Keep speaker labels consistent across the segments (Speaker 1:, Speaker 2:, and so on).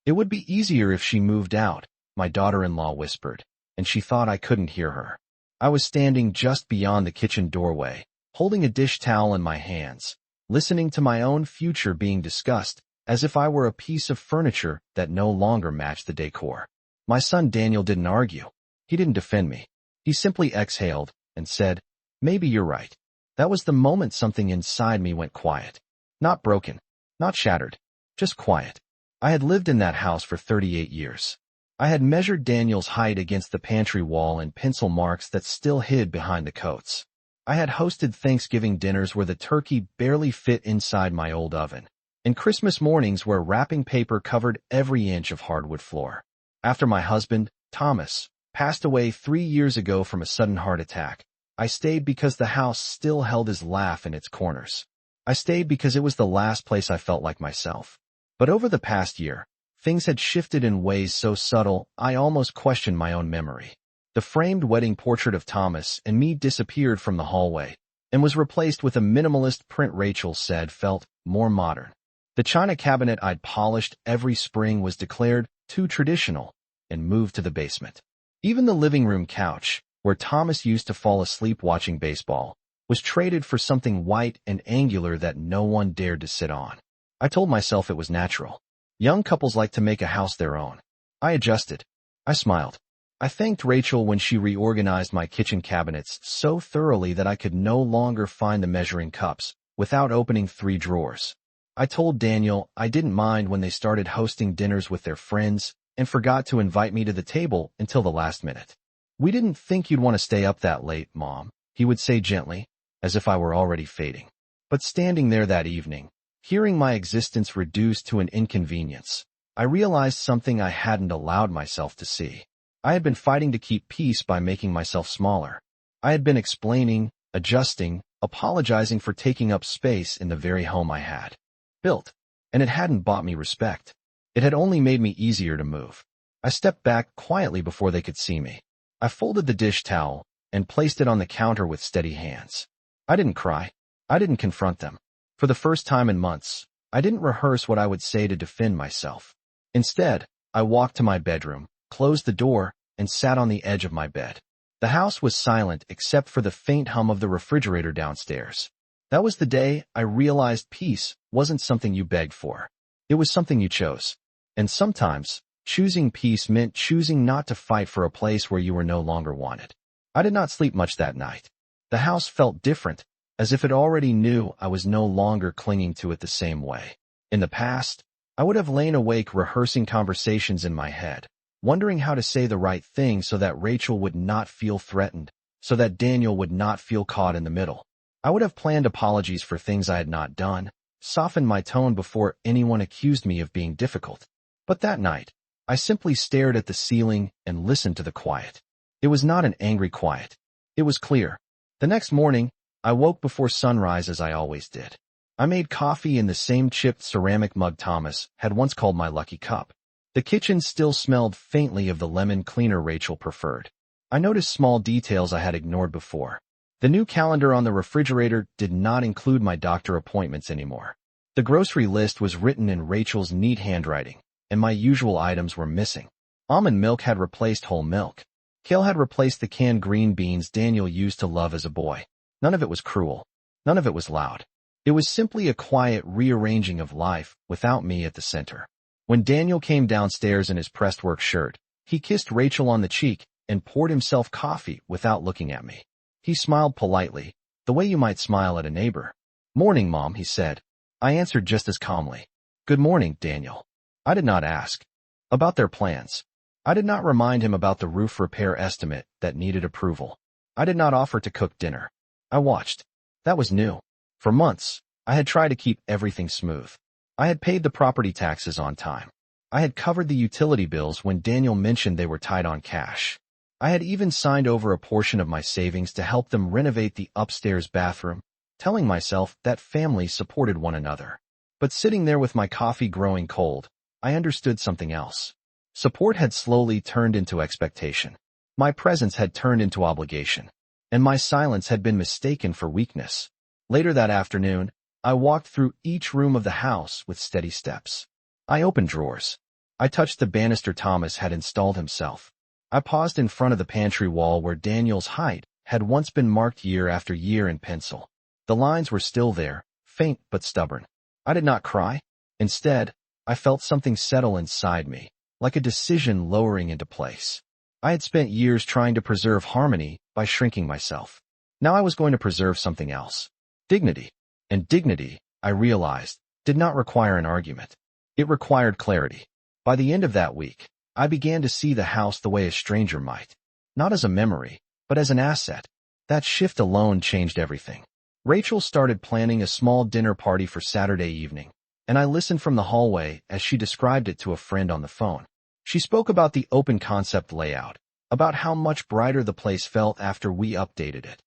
Speaker 1: It would be easier if she moved out, my daughter-in-law whispered, and she thought I couldn't hear her. I was standing just beyond the kitchen doorway, holding a dish towel in my hands, listening to my own future being discussed as if I were a piece of furniture that no longer matched the decor. My son Daniel didn't argue. He didn't defend me. He simply exhaled and said, "Maybe you're right." That was the moment something inside me went quiet. Not broken, not shattered, just quiet. I had lived in that house for 38 years. I had measured Daniel's height against the pantry wall in pencil marks that still hid behind the coats. I had hosted Thanksgiving dinners where the turkey barely fit inside my old oven, and Christmas mornings where wrapping paper covered every inch of hardwood floor. After my husband, Thomas, passed away 3 years ago from a sudden heart attack, I stayed because the house still held his laugh in its corners. I stayed because it was the last place I felt like myself. But over the past year, things had shifted in ways so subtle I almost questioned my own memory. The framed wedding portrait of Thomas and me disappeared from the hallway and was replaced with a minimalist print Rachel said felt more modern. The china cabinet I'd polished every spring was declared too traditional and moved to the basement. Even the living room couch, where Thomas used to fall asleep watching baseball, was traded for something white and angular that no one dared to sit on. I told myself it was natural. Young couples like to make a house their own. I adjusted. I smiled. I thanked Rachel when she reorganized my kitchen cabinets so thoroughly that I could no longer find the measuring cups without opening 3 drawers. I told Daniel I didn't mind when they started hosting dinners with their friends and forgot to invite me to the table until the last minute. "We didn't think you'd want to stay up that late, Mom," he would say gently, as if I were already fading. But standing there that evening, hearing my existence reduced to an inconvenience, I realized something I hadn't allowed myself to see. I had been fighting to keep peace by making myself smaller. I had been explaining, adjusting, apologizing for taking up space in the very home I had built, and it hadn't bought me respect. It had only made me easier to move. I stepped back quietly before they could see me. I folded the dish towel and placed it on the counter with steady hands. I didn't cry. I didn't confront them. For the first time in months, I didn't rehearse what I would say to defend myself. Instead, I walked to my bedroom, closed the door, and sat on the edge of my bed. The house was silent except for the faint hum of the refrigerator downstairs. That was the day I realized peace wasn't something you begged for. It was something you chose. And sometimes, choosing peace meant choosing not to fight for a place where you were no longer wanted. I did not sleep much that night. The house felt different, as if it already knew I was no longer clinging to it the same way. In the past, I would have lain awake rehearsing conversations in my head, wondering how to say the right thing so that Rachel would not feel threatened, so that Daniel would not feel caught in the middle. I would have planned apologies for things I had not done, softened my tone before anyone accused me of being difficult. But that night, I simply stared at the ceiling and listened to the quiet. It was not an angry quiet. It was clear. The next morning, I woke before sunrise as I always did. I made coffee in the same chipped ceramic mug Thomas had once called my lucky cup. The kitchen still smelled faintly of the lemon cleaner Rachel preferred. I noticed small details I had ignored before. The new calendar on the refrigerator did not include my doctor appointments anymore. The grocery list was written in Rachel's neat handwriting, and my usual items were missing. Almond milk had replaced whole milk. Kale had replaced the canned green beans Daniel used to love as a boy. None of it was cruel. None of it was loud. It was simply a quiet rearranging of life without me at the center. When Daniel came downstairs in his pressed-work shirt, he kissed Rachel on the cheek and poured himself coffee without looking at me. He smiled politely, the way you might smile at a neighbor. "Morning, Mom," he said. I answered just as calmly. "Good morning, Daniel." I did not ask about their plans. I did not remind him about the roof repair estimate that needed approval. I did not offer to cook dinner. I watched. That was new. For months, I had tried to keep everything smooth. I had paid the property taxes on time. I had covered the utility bills when Daniel mentioned they were tight on cash. I had even signed over a portion of my savings to help them renovate the upstairs bathroom, telling myself that families supported one another. But sitting there with my coffee growing cold, I understood something else. Support had slowly turned into expectation. My presence had turned into obligation, and my silence had been mistaken for weakness. Later that afternoon, I walked through each room of the house with steady steps. I opened drawers. I touched the banister Thomas had installed himself. I paused in front of the pantry wall where Daniel's height had once been marked year after year in pencil. The lines were still there, faint but stubborn. I did not cry. Instead, I felt something settle inside me, like a decision lowering into place. I had spent years trying to preserve harmony by shrinking myself. Now I was going to preserve something else. Dignity. And dignity, I realized, did not require an argument. It required clarity. By the end of that week, I began to see the house the way a stranger might. Not as a memory, but as an asset. That shift alone changed everything. Rachel started planning a small dinner party for Saturday evening, and I listened from the hallway as she described it to a friend on the phone. She spoke about the open concept layout, about how much brighter the place felt after we updated it.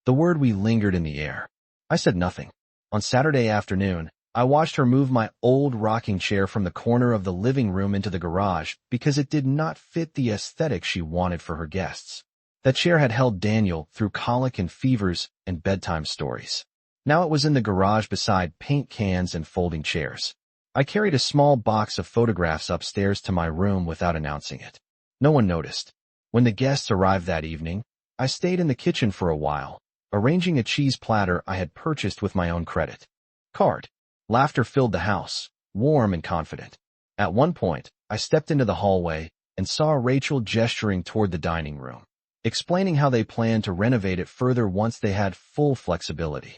Speaker 1: The word "we" lingered in the air. I said nothing. On Saturday afternoon, I watched her move my old rocking chair from the corner of the living room into the garage because it did not fit the aesthetic she wanted for her guests. That chair had held Daniel through colic and fevers and bedtime stories. Now it was in the garage beside paint cans and folding chairs. I carried a small box of photographs upstairs to my room without announcing it. No one noticed. When the guests arrived that evening, I stayed in the kitchen for a while, arranging a cheese platter I had purchased with my own credit card. Laughter filled the house, warm and confident. At one point, I stepped into the hallway and saw Rachel gesturing toward the dining room, explaining how they planned to renovate it further once they had full flexibility.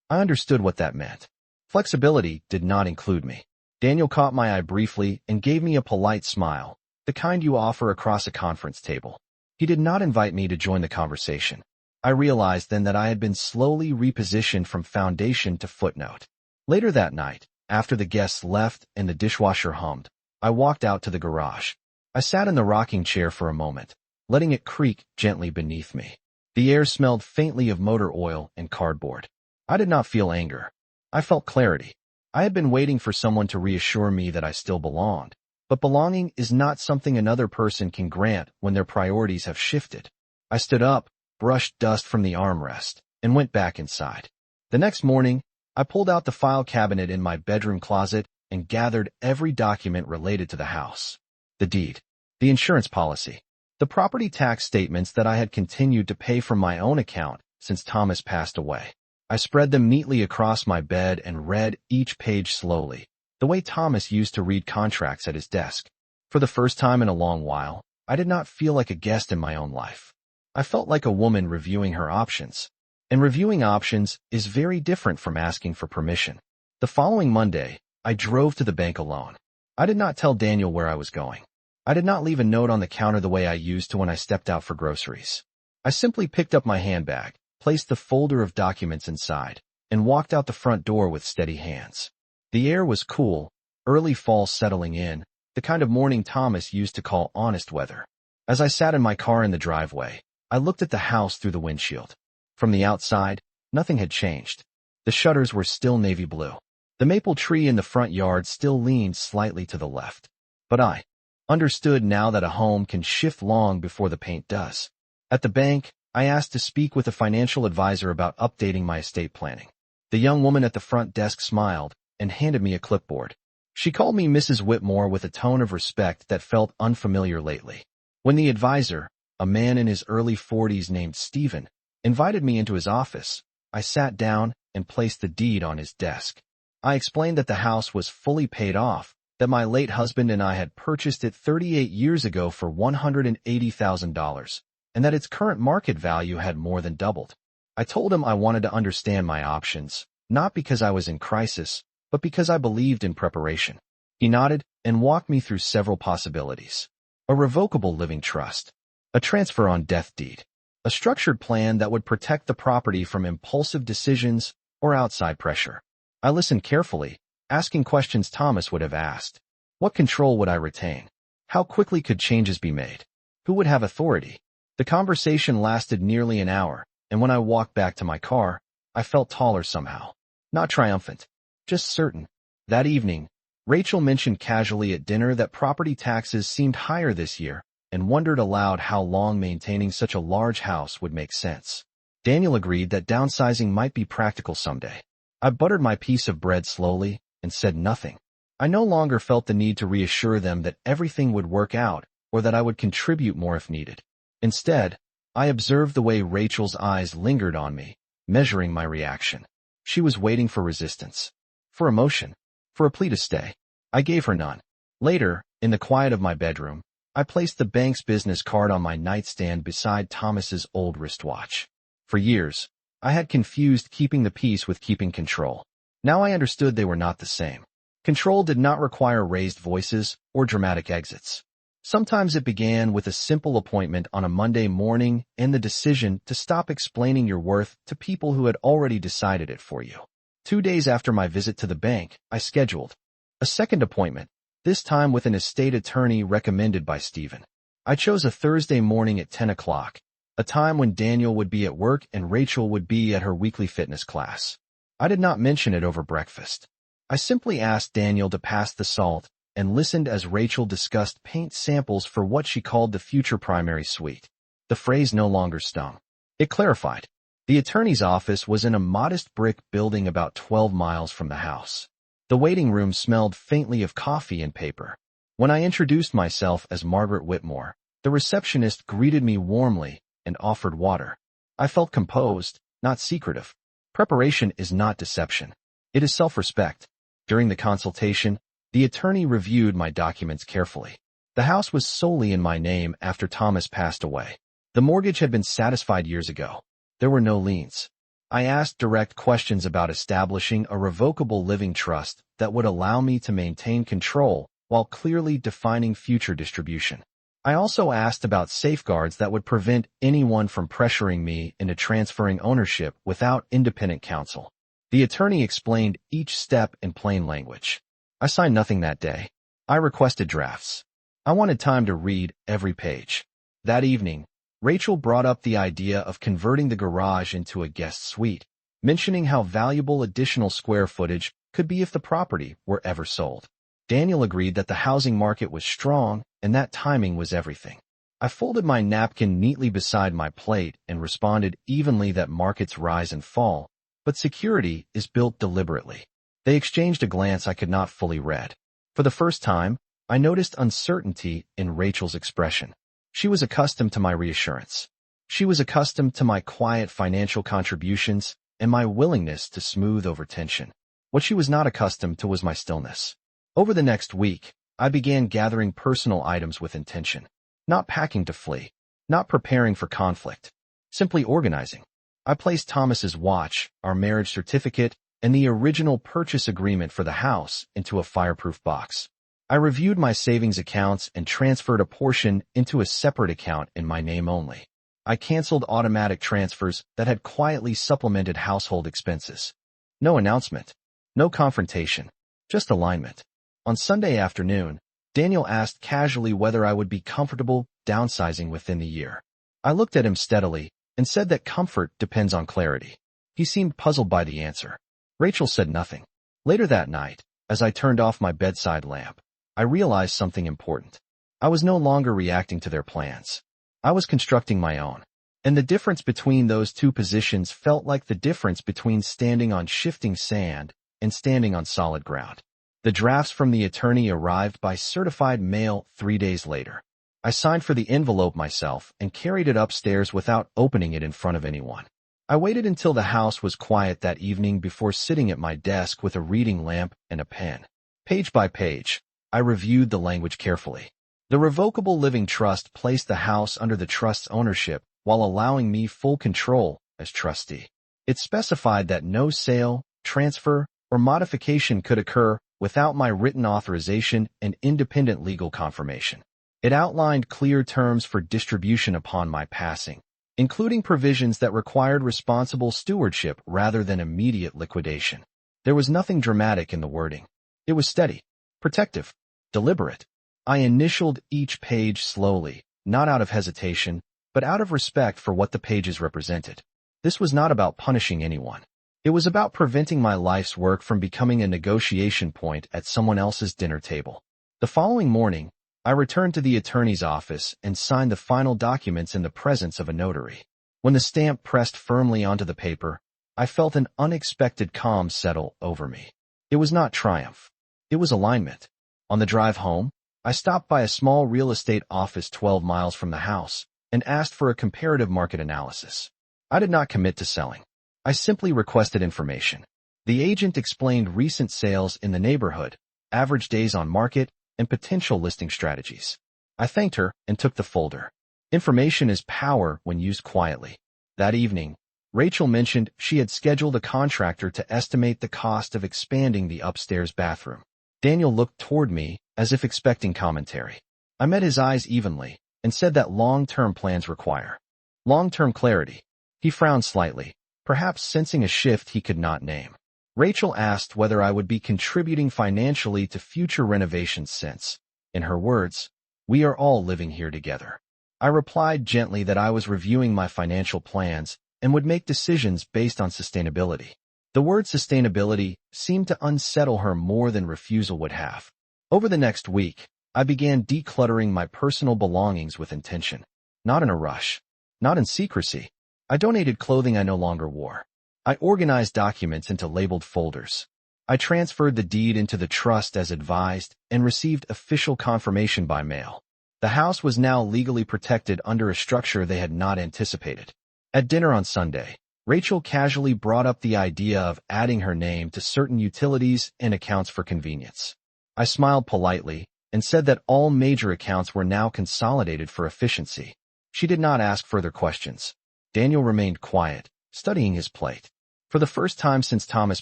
Speaker 1: I understood what that meant. Flexibility did not include me. Daniel caught my eye briefly and gave me a polite smile, the kind you offer across a conference table. He did not invite me to join the conversation. I realized then that I had been slowly repositioned from foundation to footnote. Later that night, after the guests left and the dishwasher hummed, I walked out to the garage. I sat in the rocking chair for a moment, letting it creak gently beneath me. The air smelled faintly of motor oil and cardboard. I did not feel anger. I felt clarity. I had been waiting for someone to reassure me that I still belonged. But belonging is not something another person can grant when their priorities have shifted. I stood up, brushed dust from the armrest, and went back inside. The next morning, I pulled out the file cabinet in my bedroom closet and gathered every document related to the house. The deed, the insurance policy, the property tax statements that I had continued to pay from my own account since Thomas passed away. I spread them neatly across my bed and read each page slowly, the way Thomas used to read contracts at his desk. For the first time in a long while, I did not feel like a guest in my own life. I felt like a woman reviewing her options. And reviewing options is very different from asking for permission. The following Monday, I drove to the bank alone. I did not tell Daniel where I was going. I did not leave a note on the counter the way I used to when I stepped out for groceries. I simply picked up my handbag, placed the folder of documents inside, and walked out the front door with steady hands. The air was cool, early fall settling in, the kind of morning Thomas used to call honest weather. As I sat in my car in the driveway, I looked at the house through the windshield. From the outside, nothing had changed. The shutters were still navy blue. The maple tree in the front yard still leaned slightly to the left. But I understood now that a home can shift long before the paint does. At the bank, I asked to speak with a financial advisor about updating my estate planning. The young woman at the front desk smiled and handed me a clipboard. She called me Mrs. Whitmore with a tone of respect that felt unfamiliar lately. When the advisor, a man in his early 40s named Stephen, invited me into his office, I sat down and placed the deed on his desk. I explained that the house was fully paid off, that my late husband and I had purchased it 38 years ago for $180,000, and that its current market value had more than doubled. I told him I wanted to understand my options, not because I was in crisis, but because I believed in preparation. He nodded and walked me through several possibilities. A revocable living trust, a transfer on death deed, a structured plan that would protect the property from impulsive decisions or outside pressure. I listened carefully, asking questions Thomas would have asked. What control would I retain? How quickly could changes be made? Who would have authority? The conversation lasted nearly an hour, and when I walked back to my car, I felt taller somehow. Not triumphant, just certain. That evening, Rachel mentioned casually at dinner that property taxes seemed higher this year, and wondered aloud how long maintaining such a large house would make sense. Daniel agreed that downsizing might be practical someday. I buttered my piece of bread slowly and said nothing. I no longer felt the need to reassure them that everything would work out or that I would contribute more if needed. Instead, I observed the way Rachel's eyes lingered on me, measuring my reaction. She was waiting for resistance, for emotion, for a plea to stay. I gave her none. Later, in the quiet of my bedroom, I placed the bank's business card on my nightstand beside Thomas's old wristwatch. For years, I had confused keeping the peace with keeping control. Now I understood they were not the same. Control did not require raised voices or dramatic exits. Sometimes it began with a simple appointment on a Monday morning and the decision to stop explaining your worth to people who had already decided it for you. 2 days after my visit to the bank, I scheduled a second appointment, this time with an estate attorney recommended by Stephen. I chose a Thursday morning at 10 o'clock, a time when Daniel would be at work and Rachel would be at her weekly fitness class. I did not mention it over breakfast. I simply asked Daniel to pass the salt and listened as Rachel discussed paint samples for what she called the future primary suite. The phrase no longer stung. It clarified. The attorney's office was in a modest brick building about 12 miles from the house. The waiting room smelled faintly of coffee and paper. When I introduced myself as Margaret Whitmore, the receptionist greeted me warmly and offered water. I felt composed, not secretive. Preparation is not deception. It is self-respect. During the consultation, the attorney reviewed my documents carefully. The house was solely in my name after Thomas passed away. The mortgage had been satisfied years ago. There were no liens. I asked direct questions about establishing a revocable living trust that would allow me to maintain control while clearly defining future distribution. I also asked about safeguards that would prevent anyone from pressuring me into transferring ownership without independent counsel. The attorney explained each step in plain language. I signed nothing that day. I requested drafts. I wanted time to read every page. That evening, Rachel brought up the idea of converting the garage into a guest suite, mentioning how valuable additional square footage could be if the property were ever sold. Daniel agreed that the housing market was strong and that timing was everything. I folded my napkin neatly beside my plate and responded evenly that markets rise and fall, but security is built deliberately. They exchanged a glance I could not fully read. For the first time, I noticed uncertainty in Rachel's expression. She was accustomed to my reassurance. She was accustomed to my quiet financial contributions and my willingness to smooth over tension. What she was not accustomed to was my stillness. Over the next week, I began gathering personal items with intention. Not packing to flee. Not preparing for conflict. Simply organizing. I placed Thomas's watch, our marriage certificate, and the original purchase agreement for the house into a fireproof box. I reviewed my savings accounts and transferred a portion into a separate account in my name only. I canceled automatic transfers that had quietly supplemented household expenses. No announcement. No confrontation. Just alignment. On Sunday afternoon, Daniel asked casually whether I would be comfortable downsizing within the year. I looked at him steadily and said that comfort depends on clarity. He seemed puzzled by the answer. Rachel said nothing. Later that night, as I turned off my bedside lamp, I realized something important. I was no longer reacting to their plans. I was constructing my own. And the difference between those two positions felt like the difference between standing on shifting sand and standing on solid ground. The drafts from the attorney arrived by certified mail 3 days later. I signed for the envelope myself and carried it upstairs without opening it in front of anyone. I waited until the house was quiet that evening before sitting at my desk with a reading lamp and a pen. Page by page, I reviewed the language carefully. The revocable living trust placed the house under the trust's ownership while allowing me full control as trustee. It specified that no sale, transfer, or modification could occur without my written authorization and independent legal confirmation. It outlined clear terms for distribution upon my passing, including provisions that required responsible stewardship rather than immediate liquidation. There was nothing dramatic in the wording. It was steady, protective, deliberate. I initialed each page slowly, not out of hesitation, but out of respect for what the pages represented. This was not about punishing anyone. It was about preventing my life's work from becoming a negotiation point at someone else's dinner table. The following morning, I returned to the attorney's office and signed the final documents in the presence of a notary. When the stamp pressed firmly onto the paper, I felt an unexpected calm settle over me. It was not triumph. It was alignment. On the drive home, I stopped by a small real estate office 12 miles from the house and asked for a comparative market analysis. I did not commit to selling. I simply requested information. The agent explained recent sales in the neighborhood, average days on market, and potential listing strategies. I thanked her and took the folder. Information is power when used quietly. That evening, Rachel mentioned she had scheduled a contractor to estimate the cost of expanding the upstairs bathroom. Daniel looked toward me as if expecting commentary. I met his eyes evenly and said that long-term plans require long-term clarity. He frowned slightly, perhaps sensing a shift he could not name. Rachel asked whether I would be contributing financially to future renovations since, in her words, we are all living here together. I replied gently that I was reviewing my financial plans and would make decisions based on sustainability. The word sustainability seemed to unsettle her more than refusal would have. Over the next week, I began decluttering my personal belongings with intention. Not in a rush. Not in secrecy. I donated clothing I no longer wore. I organized documents into labeled folders. I transferred the deed into the trust as advised and received official confirmation by mail. The house was now legally protected under a structure they had not anticipated. At dinner on Sunday, Rachel casually brought up the idea of adding her name to certain utilities and accounts for convenience. I smiled politely and said that all major accounts were now consolidated for efficiency. She did not ask further questions. Daniel remained quiet, studying his plate. For the first time since Thomas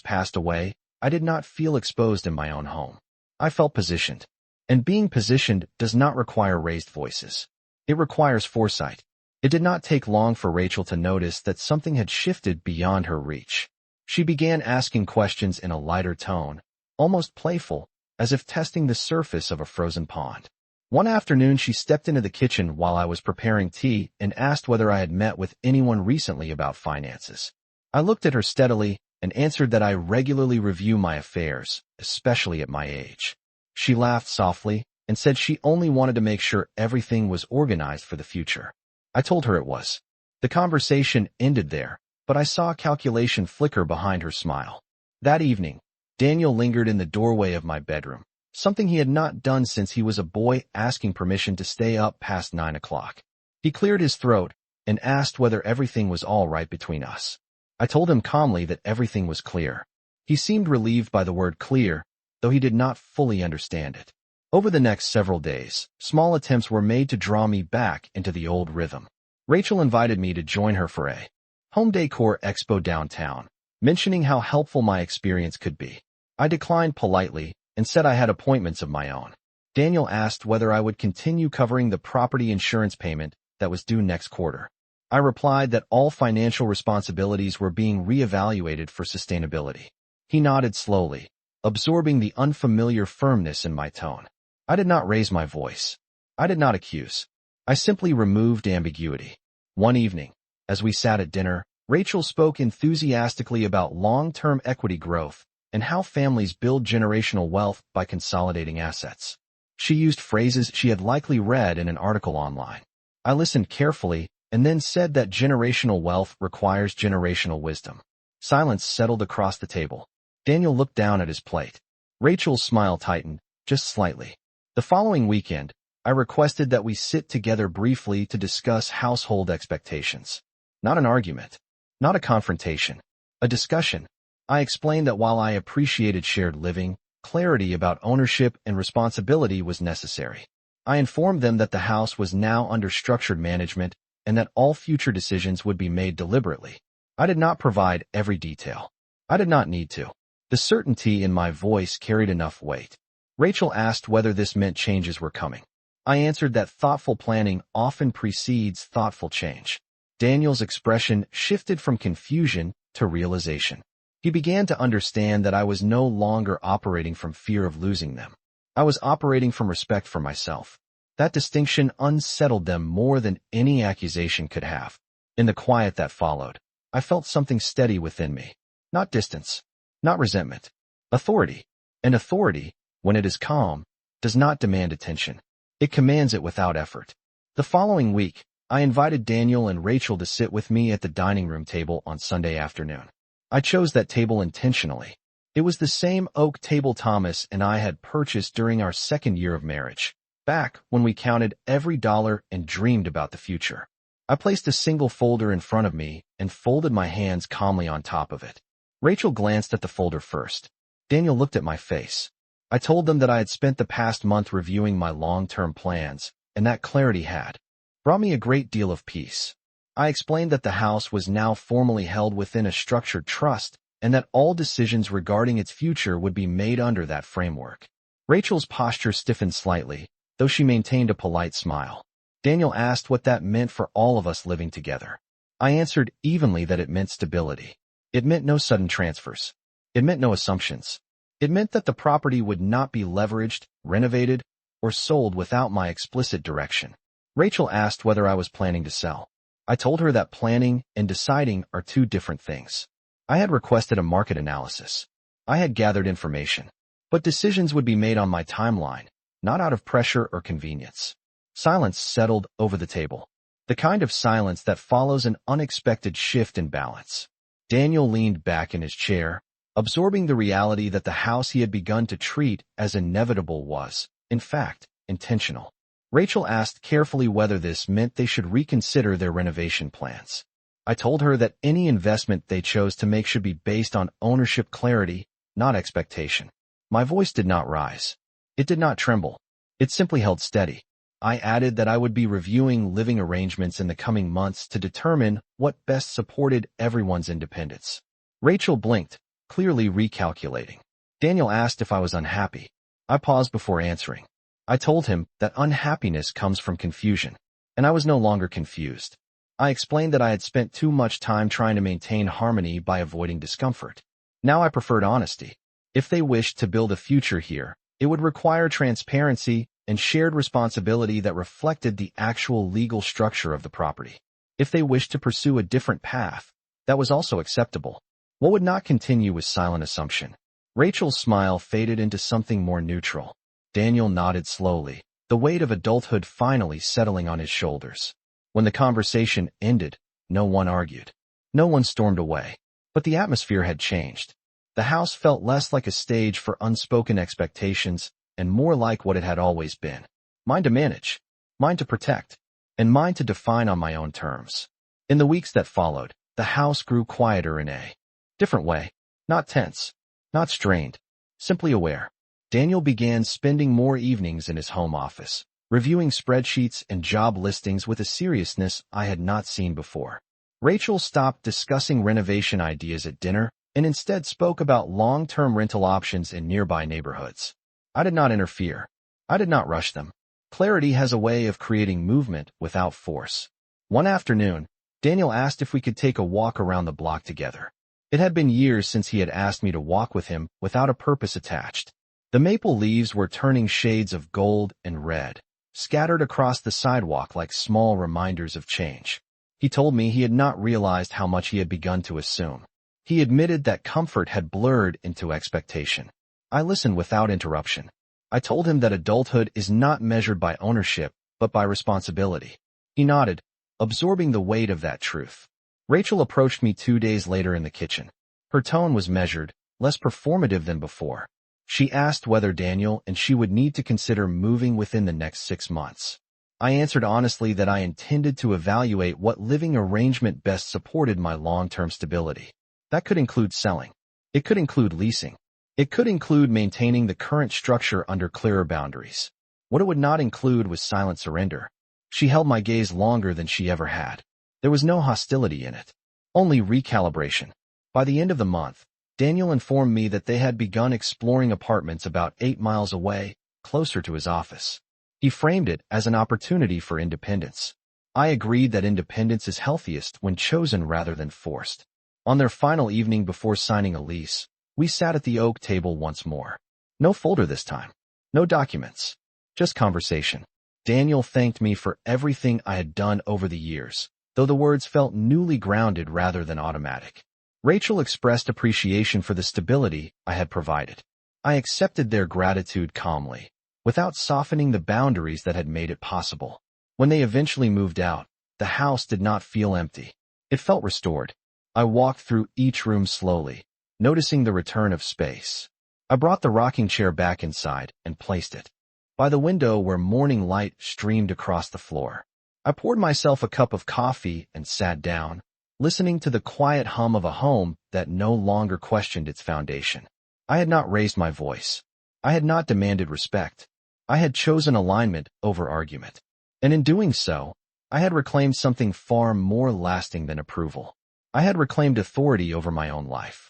Speaker 1: passed away, I did not feel exposed in my own home. I felt positioned. And being positioned does not require raised voices. It requires foresight. It did not take long for Rachel to notice that something had shifted beyond her reach. She began asking questions in a lighter tone, almost playful, as if testing the surface of a frozen pond. One afternoon she stepped into the kitchen while I was preparing tea and asked whether I had met with anyone recently about finances. I looked at her steadily and answered that I regularly review my affairs, especially at my age. She laughed softly and said she only wanted to make sure everything was organized for the future. I told her it was. The conversation ended there, but I saw calculation flicker behind her smile. That evening, Daniel lingered in the doorway of my bedroom, something he had not done since he was a boy, asking permission to stay up past 9 o'clock. He cleared his throat and asked whether everything was all right between us. I told him calmly that everything was clear. He seemed relieved by the word clear, though he did not fully understand it. Over the next several days, small attempts were made to draw me back into the old rhythm. Rachel invited me to join her for a home decor expo downtown, mentioning how helpful my experience could be. I declined politely and said I had appointments of my own. Daniel asked whether I would continue covering the property insurance payment that was due next quarter. I replied that all financial responsibilities were being reevaluated for sustainability. He nodded slowly, absorbing the unfamiliar firmness in my tone. I did not raise my voice. I did not accuse. I simply removed ambiguity. One evening, as we sat at dinner, Rachel spoke enthusiastically about long-term equity growth and how families build generational wealth by consolidating assets. She used phrases she had likely read in an article online. I listened carefully and then said that generational wealth requires generational wisdom. Silence settled across the table. Daniel looked down at his plate. Rachel's smile tightened, just slightly. The following weekend, I requested that we sit together briefly to discuss household expectations. Not an argument. Not a confrontation. A discussion. I explained that while I appreciated shared living, clarity about ownership and responsibility was necessary. I informed them that the house was now under structured management and that all future decisions would be made deliberately. I did not provide every detail. I did not need to. The certainty in my voice carried enough weight. Rachel asked whether this meant changes were coming. I answered that thoughtful planning often precedes thoughtful change. Daniel's expression shifted from confusion to realization. He began to understand that I was no longer operating from fear of losing them. I was operating from respect for myself. That distinction unsettled them more than any accusation could have. In the quiet that followed, I felt something steady within me. Not distance. Not resentment. Authority. And authority, when it is calm, does not demand attention. It commands it without effort. The following week, I invited Daniel and Rachel to sit with me at the dining room table on Sunday afternoon. I chose that table intentionally. It was the same oak table Thomas and I had purchased during our second year of marriage, back when we counted every dollar and dreamed about the future. I placed a single folder in front of me and folded my hands calmly on top of it. Rachel glanced at the folder first. Daniel looked at my face. I told them that I had spent the past month reviewing my long-term plans, and that clarity had brought me a great deal of peace. I explained that the house was now formally held within a structured trust, and that all decisions regarding its future would be made under that framework. Rachel's posture stiffened slightly, though she maintained a polite smile. Daniel asked what that meant for all of us living together. I answered evenly that it meant stability. It meant no sudden transfers. It meant no assumptions. It meant that the property would not be leveraged, renovated, or sold without my explicit direction. Rachel asked whether I was planning to sell. I told her that planning and deciding are two different things. I had requested a market analysis. I had gathered information. But decisions would be made on my timeline, not out of pressure or convenience. Silence settled over the table. The kind of silence that follows an unexpected shift in balance. Daniel leaned back in his chair, absorbing the reality that the house he had begun to treat as inevitable was, in fact, intentional. Rachel asked carefully whether this meant they should reconsider their renovation plans. I told her that any investment they chose to make should be based on ownership clarity, not expectation. My voice did not rise. It did not tremble. It simply held steady. I added that I would be reviewing living arrangements in the coming months to determine what best supported everyone's independence. Rachel blinked, clearly recalculating. Daniel asked if I was unhappy. I paused before answering. I told him that unhappiness comes from confusion, and I was no longer confused. I explained that I had spent too much time trying to maintain harmony by avoiding discomfort. Now I preferred honesty. If they wished to build a future here, it would require transparency and shared responsibility that reflected the actual legal structure of the property. If they wished to pursue a different path, that was also acceptable. What would not continue was silent assumption. Rachel's smile faded into something more neutral. Daniel nodded slowly, the weight of adulthood finally settling on his shoulders. When the conversation ended, no one argued. No one stormed away. But the atmosphere had changed. The house felt less like a stage for unspoken expectations and more like what it had always been. Mine to manage, mine to protect, and mine to define on my own terms. In the weeks that followed, the house grew quieter in a different way. Not tense, not strained, simply aware. Daniel began spending more evenings in his home office, reviewing spreadsheets and job listings with a seriousness I had not seen before. Rachel stopped discussing renovation ideas at dinner and instead spoke about long-term rental options in nearby neighborhoods. I did not interfere. I did not rush them. Clarity has a way of creating movement without force. One afternoon, Daniel asked if we could take a walk around the block together. It had been years since he had asked me to walk with him without a purpose attached. The maple leaves were turning shades of gold and red, scattered across the sidewalk like small reminders of change. He told me he had not realized how much he had begun to assume. He admitted that comfort had blurred into expectation. I listened without interruption. I told him that adulthood is not measured by ownership, but by responsibility. He nodded, absorbing the weight of that truth. Rachel approached me 2 days later in the kitchen. Her tone was measured, less performative than before. She asked whether Daniel and she would need to consider moving within the next 6 months. I answered honestly that I intended to evaluate what living arrangement best supported my long-term stability. That could include selling. It could include leasing. It could include maintaining the current structure under clearer boundaries. What it would not include was silent surrender. She held my gaze longer than she ever had. There was no hostility in it, only recalibration. By the end of the month, Daniel informed me that they had begun exploring apartments about 8 miles away, closer to his office. He framed it as an opportunity for independence. I agreed that independence is healthiest when chosen rather than forced. On their final evening before signing a lease, we sat at the oak table once more. No folder this time. No documents. Just conversation. Daniel thanked me for everything I had done over the years, though the words felt newly grounded rather than automatic. Rachel expressed appreciation for the stability I had provided. I accepted their gratitude calmly, without softening the boundaries that had made it possible. When they eventually moved out, the house did not feel empty. It felt restored. I walked through each room slowly, noticing the return of space. I brought the rocking chair back inside and placed it by the window where morning light streamed across the floor. I poured myself a cup of coffee and sat down, listening to the quiet hum of a home that no longer questioned its foundation. I had not raised my voice. I had not demanded respect. I had chosen alignment over argument. And in doing so, I had reclaimed something far more lasting than approval. I had reclaimed authority over my own life.